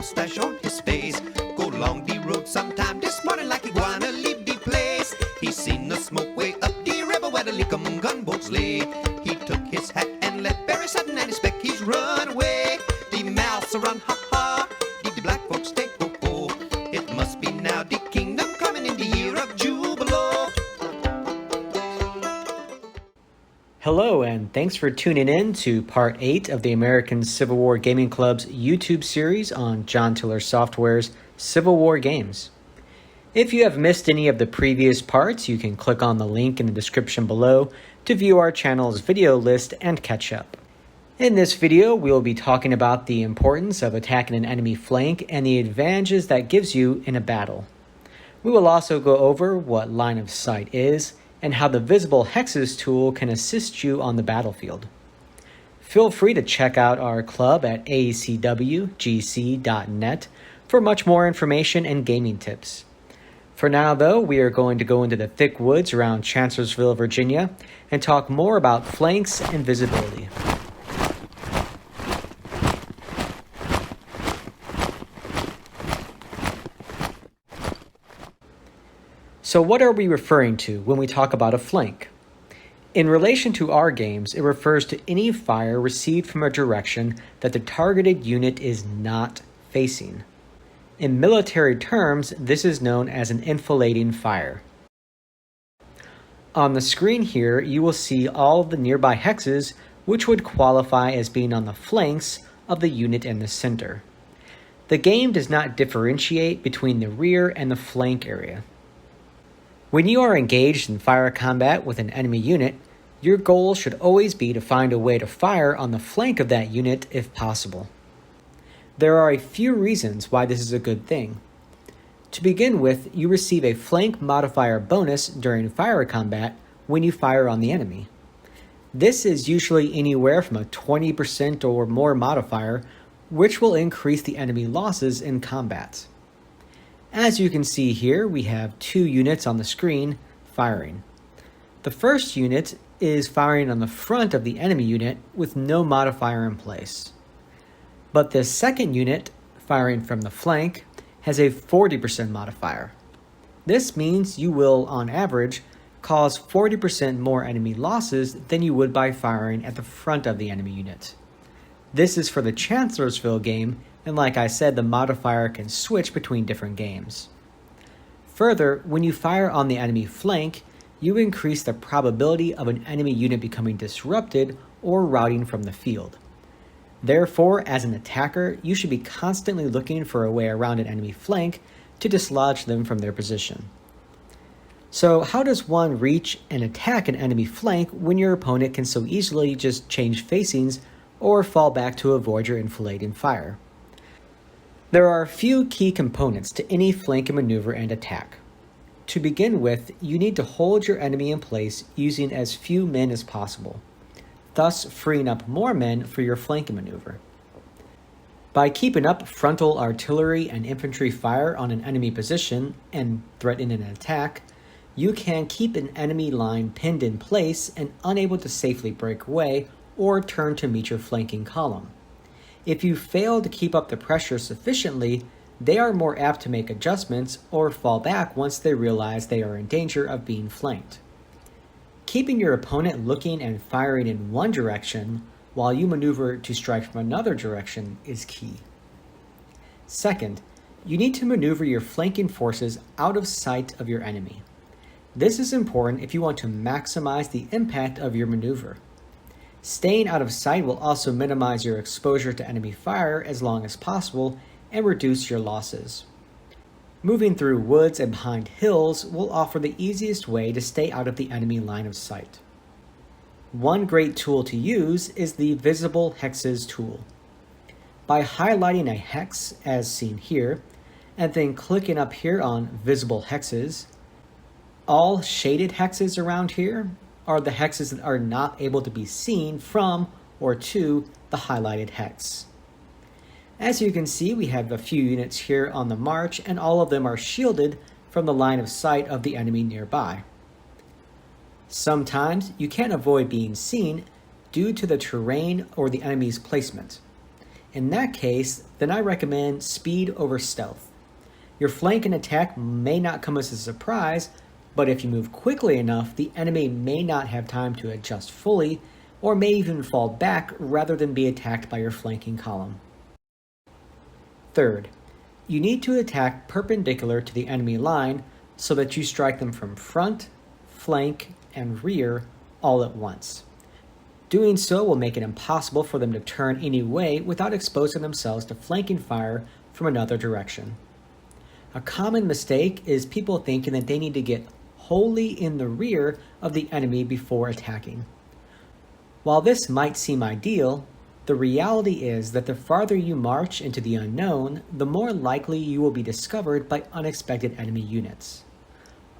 mustache on his face. Go along the road sometime this morning like he wanna leave the place. He seen the smoke way up the river where the Lickum gunboats lay. He took his hat and left very sudden and expect he's run away. The mouse run ha ha, the black folks take ho ho. It must be now the kingdom coming in the year of Jubilo. Hello, and thanks for tuning in to Part 8 of the American Civil War Gaming Club's YouTube series on John Tiller Software's Civil War games. If you have missed any of the previous parts, you can click on the link in the description below to view our channel's video list and catch up. In this video, we will be talking about the importance of attacking an enemy flank and the advantages that gives you in a battle. We will also go over what line of sight is, and how the Visible Hexes tool can assist you on the battlefield. Feel free to check out our club at acwgc.net for much more information and gaming tips. For now, though, we are going to go into the thick woods around Chancellorsville, Virginia, and talk more about flanks and visibility. So what are we referring to when we talk about a flank? In relation to our games, it refers to any fire received from a direction that the targeted unit is not facing. In military terms, this is known as an enfilading fire. On the screen here, you will see all of the nearby hexes, which would qualify as being on the flanks of the unit in the center. The game does not differentiate between the rear and the flank area. When you are engaged in fire combat with an enemy unit, your goal should always be to find a way to fire on the flank of that unit if possible. There are a few reasons why this is a good thing. To begin with, you receive a flank modifier bonus during fire combat when you fire on the enemy. This is usually anywhere from a 20% or more modifier, which will increase the enemy losses in combat. As you can see here, we have two units on the screen firing. The first unit is firing on the front of the enemy unit with no modifier in place. But the second unit, firing from the flank, has a 40% modifier. This means you will, on average, cause 40% more enemy losses than you would by firing at the front of the enemy unit. This is for the Chancellorsville game, and like I said, the modifier can switch between different games. Further, when you fire on the enemy flank, you increase the probability of an enemy unit becoming disrupted or routing from the field. Therefore, as an attacker, you should be constantly looking for a way around an enemy flank to dislodge them from their position. So how does one reach and attack an enemy flank when your opponent can so easily just change facings or fall back to avoid your enfilading fire? There are a few key components to any flanking maneuver and attack. To begin with, you need to hold your enemy in place using as few men as possible, thus freeing up more men for your flanking maneuver. By keeping up frontal artillery and infantry fire on an enemy position and threatening an attack, you can keep an enemy line pinned in place and unable to safely break away or turn to meet your flanking column. If you fail to keep up the pressure sufficiently, they are more apt to make adjustments or fall back once they realize they are in danger of being flanked. Keeping your opponent looking and firing in one direction while you maneuver to strike from another direction is key. Second, you need to maneuver your flanking forces out of sight of your enemy. This is important if you want to maximize the impact of your maneuver. Staying out of sight will also minimize your exposure to enemy fire as long as possible and reduce your losses. Moving through woods and behind hills will offer the easiest way to stay out of the enemy line of sight. One great tool to use is the Visible Hexes tool. By highlighting a hex, as seen here, and then clicking up here on Visible Hexes, all shaded hexes around here are the hexes that are not able to be seen from or to the highlighted hex. As you can see, we have a few units here on the march, and all of them are shielded from the line of sight of the enemy nearby. Sometimes you can't avoid being seen due to the terrain or the enemy's placement. In that case, then I recommend speed over stealth. Your flank and attack may not come as a surprise, but if you move quickly enough, the enemy may not have time to adjust fully, or may even fall back rather than be attacked by your flanking column. Third, you need to attack perpendicular to the enemy line so that you strike them from front, flank, and rear all at once. Doing so will make it impossible for them to turn any way without exposing themselves to flanking fire from another direction. A common mistake is people thinking that they need to get wholly in the rear of the enemy before attacking. While this might seem ideal, the reality is that the farther you march into the unknown, the more likely you will be discovered by unexpected enemy units.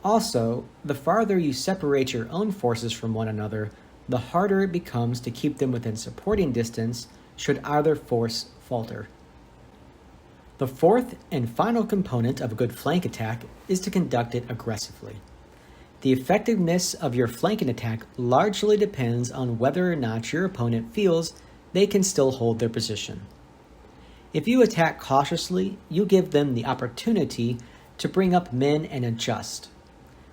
Also, the farther you separate your own forces from one another, the harder it becomes to keep them within supporting distance should either force falter. The fourth and final component of a good flank attack is to conduct it aggressively. The effectiveness of your flanking attack largely depends on whether or not your opponent feels they can still hold their position. If you attack cautiously, you give them the opportunity to bring up men and adjust.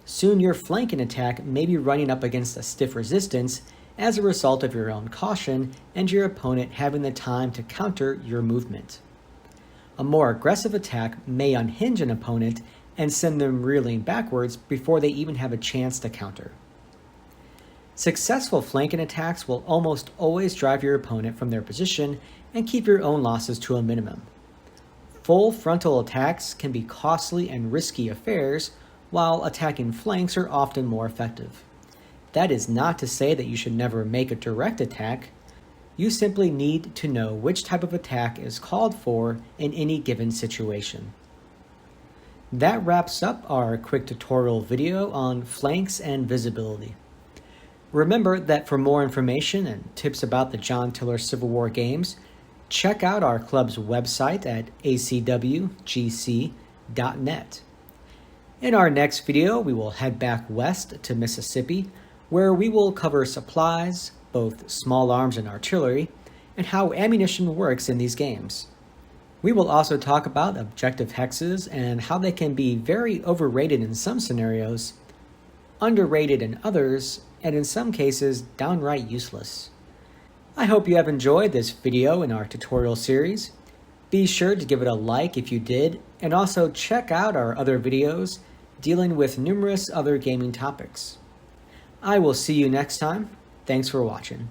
Soon your flanking attack may be running up against a stiff resistance as a result of your own caution and your opponent having the time to counter your movement. A more aggressive attack may unhinge an opponent and send them reeling backwards before they even have a chance to counter. Successful flanking attacks will almost always drive your opponent from their position and keep your own losses to a minimum. Full frontal attacks can be costly and risky affairs, while attacking flanks are often more effective. That is not to say that you should never make a direct attack. You simply need to know which type of attack is called for in any given situation. That wraps up our quick tutorial video on flanks and visibility. Remember that for more information and tips about the John Tiller Civil War games, check out our club's website at acwgc.net. In our next video, we will head back west to Mississippi, where we will cover supplies, both small arms and artillery, and how ammunition works in these games. We will also talk about objective hexes and how they can be very overrated in some scenarios, underrated in others, and in some cases downright useless. I hope you have enjoyed this video in our tutorial series. Be sure to give it a like if you did, and also check out our other videos dealing with numerous other gaming topics. I will see you next time. Thanks for watching.